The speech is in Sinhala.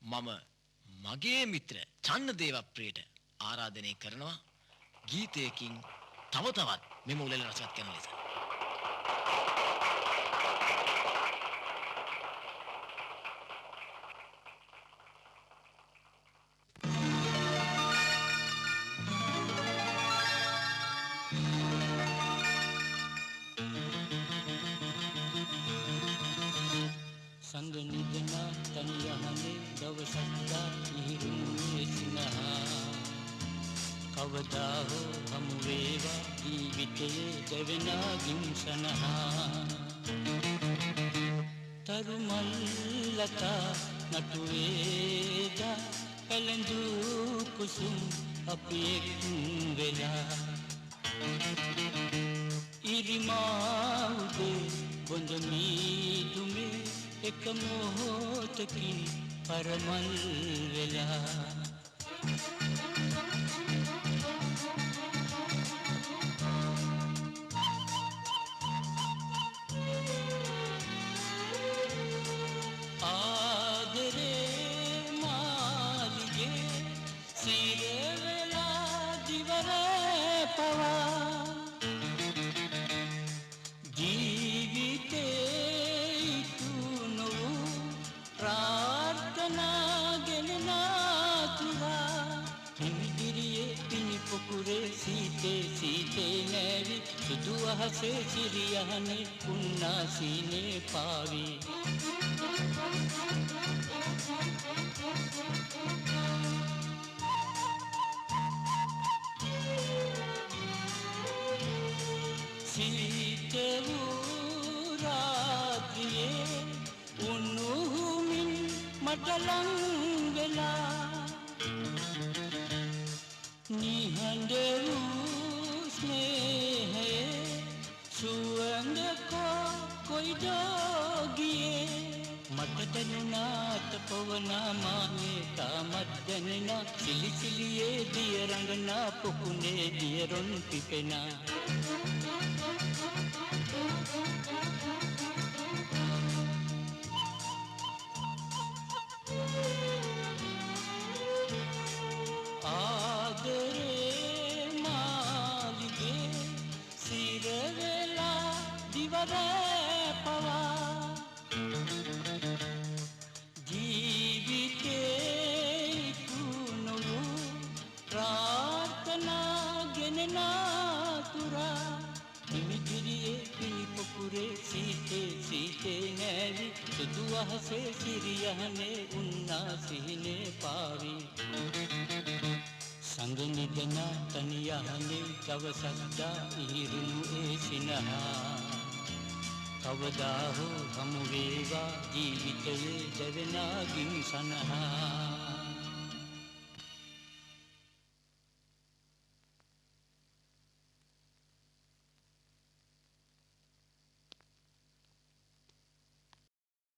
මම මගේ මිත්‍ර චන්නදේවප්‍රියට ආරාධනය කරනවා ගීතයකින් තව තවත් මෙම උළෙල රසවත් කරන ලෙස. සංගනිදනා තනියහනේ දවසක්දා ඉහිරුනේ සිනහා කවදා හෝ හමු වේවා ජීවිතයේ දෙවෙනා ගිම්සනහා තරුමල්ලතා නටුවේදා පැලඳු කුසුම් අපි එක් වෙලා ඉරිමාවුදේ බොඳ මීදුමේ එක මොහොතකින් පරමල් වෙලා ආදරේ මාලිගේ සිර වෙලා දිවර පවා ජීවිතේ प्रार्थना ගෙනනා හිමිදිරියේ පිණි පොකුරේ සීතේ සීතේ නැවි සුදු අහසේ සිරියහනේ උන්නාසීනේ පාවි සීතේ රාත්‍රියේ උණුහුමින් මට ලං වෙලා නිහඬ වූ ස්නේහයේ සුවඳ කොයිදෝ ගියේ මට දැනුණාට පවනා මානේ තාමත් දැනෙනා සිලි සිලියේ දිය රඟනා පොකුණේ දිය රොන් පිපෙනා ආදරේ මාලිගේ සිර වෙලා දිවර පවා ජීවිතේ කුණු ප්‍රාර්ථනා ගෙනනා තුරා හිමිදිරියේ පිණි පොකුරේ සීතේ සීතේ නැවි සුදු අහසේ සිරියහනේ උන්නාසීනේ පාවි සංගනිදනා තනියහනේ දවසක්දා ඉහිරුණු ඒ සිනහා කවදා හෝ හමු වේවා ජීවිතයේ දෙවෙනා ගිම්සනහා